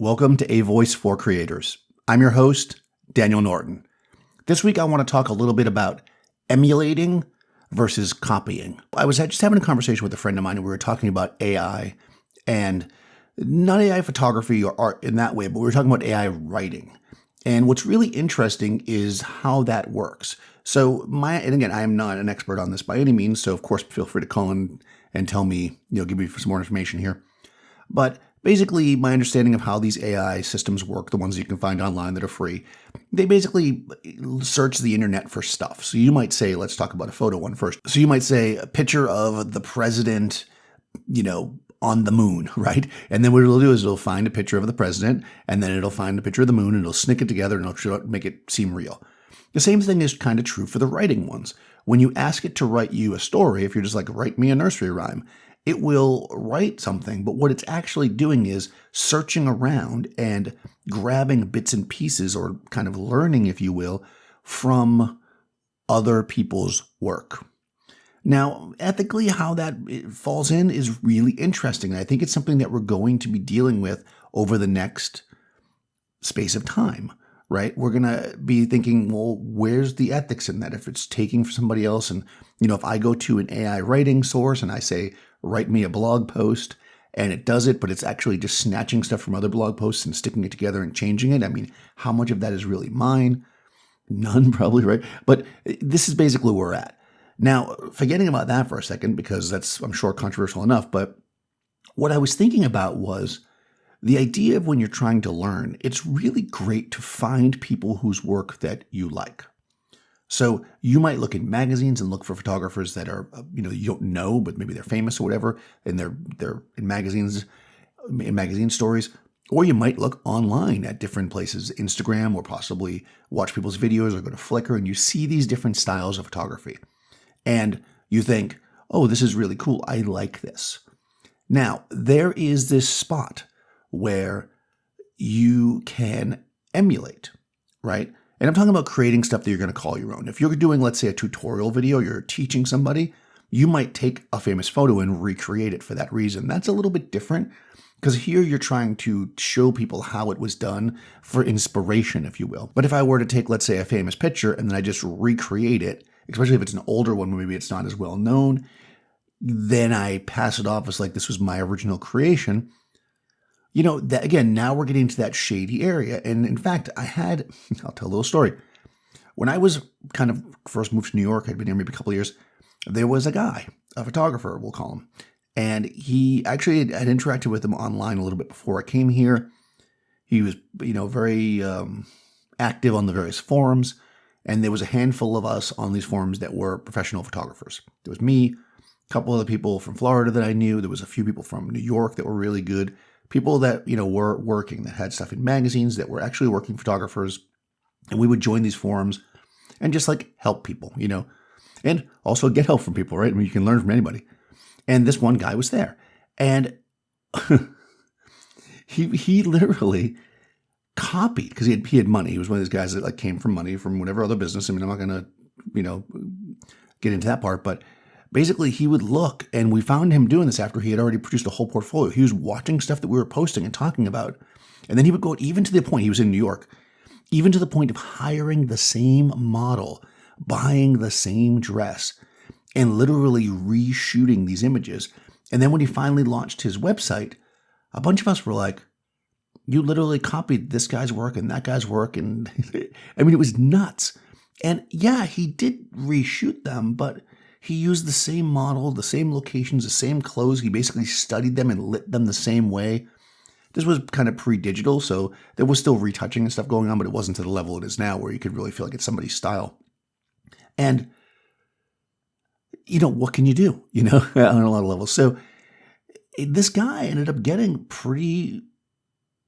Welcome to AVoice for Creators. I'm your host, Daniel Norton. This week I want to talk a little bit about emulating versus copying. I was just having a conversation with a friend of mine and we were talking about AI and not AI photography or art in that way, but we were talking about AI writing. And what's really interesting is how that works. And again, I am not an expert on this by any means, so of course feel free to call in and tell me, give me some more information here. But basically, my understanding of how these AI systems work, the ones you can find online that are free, they basically search the internet for stuff. So you might say, let's talk about a photo one first. So you might say a picture of the president, on the moon, right? And then what it'll do is it'll find a picture of the president, and then it'll find a picture of the moon, and it'll snick it together, and it'll make it seem real. The same thing is kind of true for the writing ones. When you ask it to write you a story, if you're just like, write me a nursery rhyme, it will write something, but what it's actually doing is searching around and grabbing bits and pieces or kind of learning, if you will, from other people's work. Now, ethically, how that falls in is really interesting. I think it's something that we're going to be dealing with over the next space of time, right? We're going to be thinking, well, where's the ethics in that? If it's taking for somebody else and, if I go to an AI writing source and I say, write me a blog post, and it does it, but it's actually just snatching stuff from other blog posts and sticking it together and changing it. I mean, how much of that is really mine? None, probably, right? But this is basically where we're at. Now, forgetting about that for a second, because that's, I'm sure, controversial enough, but what I was thinking about was the idea of when you're trying to learn, it's really great to find people whose work that you like. So you might look in magazines and look for photographers that are, you don't know, but maybe they're famous or whatever, and they're in magazines, in magazine stories. Or you might look online at different places, Instagram, or possibly watch people's videos or go to Flickr, and you see these different styles of photography. And you think, oh, this is really cool. I like this. Now, there is this spot where you can emulate, right? And I'm talking about creating stuff that you're going to call your own. If you're doing, let's say, a tutorial video, you're teaching somebody, you might take a famous photo and recreate it for that reason. That's a little bit different because here you're trying to show people how it was done for inspiration, if you will. But if I were to take, let's say, a famous picture and then I just recreate it, especially if it's an older one, maybe it's not as well known, then I pass it off as like this was my original creation. That again, now we're getting to that shady area. And in fact, I'll tell a little story. When I was kind of first moved to New York, I'd been here maybe a couple of years, there was a guy, a photographer, we'll call him. And he actually had interacted with him online a little bit before I came here. He was, very active on the various forums. And there was a handful of us on these forums that were professional photographers. There was me, a couple other people from Florida that I knew. There was a few people from New York that were really good. People that, were working, that had stuff in magazines, that were actually working photographers. And we would join these forums and just like help people, and also get help from people, right? I mean, you can learn from anybody. And this one guy was there. And he literally copied, because he had money. He was one of these guys that like came from money from whatever other business. I mean, I'm not going to, get into that part, but basically, he would look, and we found him doing this after he had already produced a whole portfolio. He was watching stuff that we were posting and talking about. And then he would go even to the point, he was in New York, even to the point of hiring the same model, buying the same dress, and literally reshooting these images. And then when he finally launched his website, a bunch of us were like, you literally copied this guy's work and that guy's work. And I mean, it was nuts. And yeah, he did reshoot them, but he used the same model, the same locations, the same clothes. He basically studied them and lit them the same way. This was kind of pre-digital, so there was still retouching and stuff going on, but it wasn't to the level it is now where you could really feel like it's somebody's style. And, what can you do, on a lot of levels? So this guy ended up getting pretty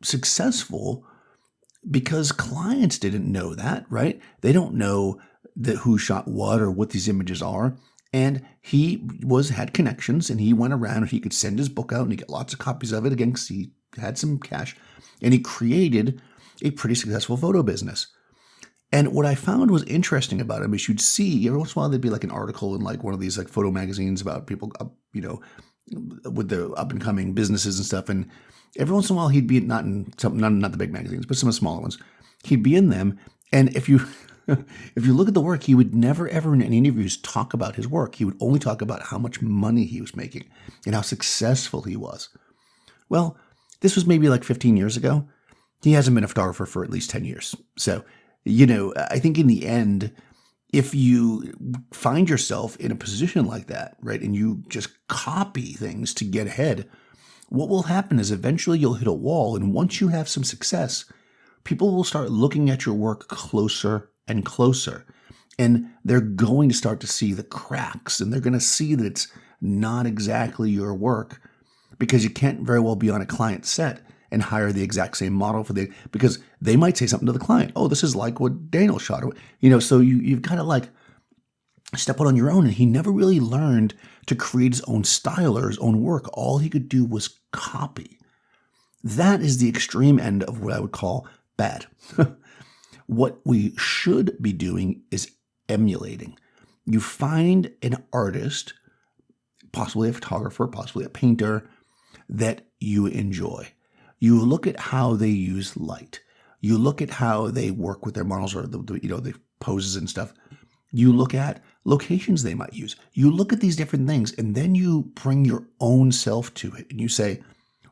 successful because clients didn't know that, right? They don't know who shot what or what these images are. And he had connections, and he went around and he could send his book out and he got lots of copies of it again because he had some cash, and he created a pretty successful photo business. And what I found was interesting about him is you'd see every once in a while there'd be like an article in like one of these like photo magazines about people, with the up and coming businesses and stuff. And every once in a while he'd be not in some, not the big magazines, but some of the smaller ones. He'd be in them, and if you if you look at the work, he would never ever in any interviews talk about his work. He would only talk about how much money he was making and how successful he was. Well, this was maybe like 15 years ago. He hasn't been a photographer for at least 10 years. So, I think in the end, if you find yourself in a position like that, right, and you just copy things to get ahead, what will happen is eventually you'll hit a wall. And once you have some success, people will start looking at your work closer and closer. And they're going to start to see the cracks, and they're going to see that it's not exactly your work, because you can't very well be on a client set and hire the exact same model because they might say something to the client. Oh, this is like what Daniel shot. So you've got to like step out on your own. And he never really learned to create his own style or his own work. All he could do was copy. That is the extreme end of what I would call bad. What we should be doing is emulating. You find an artist, possibly a photographer, possibly a painter, that you enjoy. You look at how they use light. You look at how they work with their models or the poses and stuff. You look at locations they might use. You look at these different things, and then you bring your own self to it. And you say,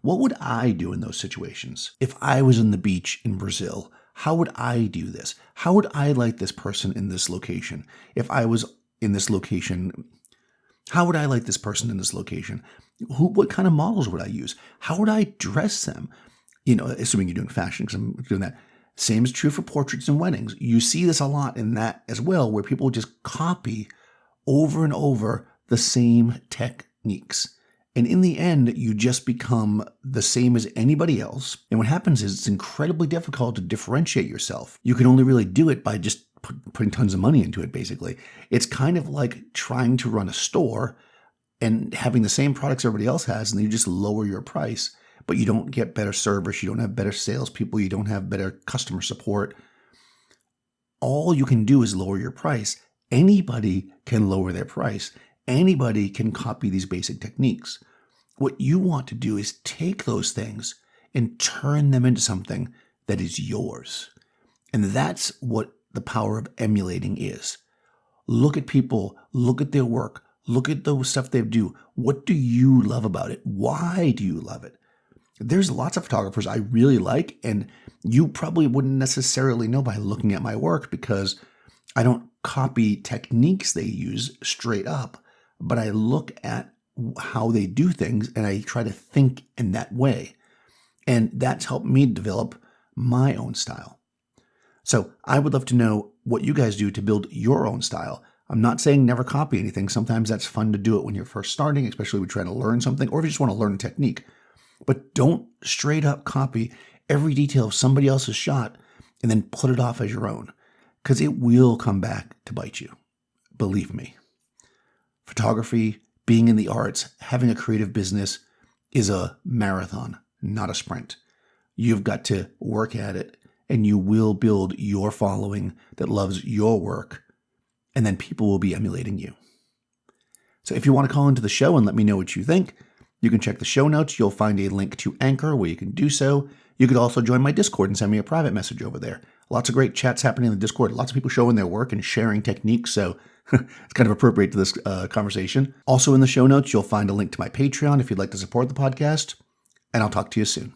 what would I do in those situations? If I was on the beach in Brazil, how would I do this? How would I light this person in this location? If I was in this location, how would I light this person in this location? What kind of models would I use? How would I dress them? Assuming you're doing fashion, because I'm doing that. Same is true for portraits and weddings. You see this a lot in that as well, where people just copy over and over the same techniques. And in the end, you just become the same as anybody else. And what happens is it's incredibly difficult to differentiate yourself. You can only really do it by just putting tons of money into it, basically. It's kind of like trying to run a store and having the same products everybody else has, and then you just lower your price, but you don't get better service, you don't have better salespeople, you don't have better customer support. All you can do is lower your price. Anybody can lower their price. Anybody can copy these basic techniques. What you want to do is take those things and turn them into something that is yours. And that's what the power of emulating is. Look at people, look at their work, look at the stuff they do. What do you love about it? Why do you love it? There's lots of photographers I really like, and you probably wouldn't necessarily know by looking at my work, because I don't copy techniques they use straight up, but I look at how they do things and I try to think in that way. And that's helped me develop my own style. So I would love to know what you guys do to build your own style. I'm not saying never copy anything. Sometimes that's fun to do it when you're first starting, especially when you're trying to learn something, or if you just want to learn a technique. But don't straight up copy every detail of somebody else's shot and then put it off as your own, because it will come back to bite you. Believe me. Photography, being in the arts, having a creative business is a marathon, not a sprint. You've got to work at it, and you will build your following that loves your work, and then people will be emulating you. So if you want to call into the show and let me know what you think, you can check the show notes. You'll find a link to Anchor where you can do so. You could also join my Discord and send me a private message over there. Lots of great chats happening in the Discord. Lots of people showing their work and sharing techniques, so it's kind of appropriate to this conversation. Also in the show notes, you'll find a link to my Patreon if you'd like to support the podcast, and I'll talk to you soon.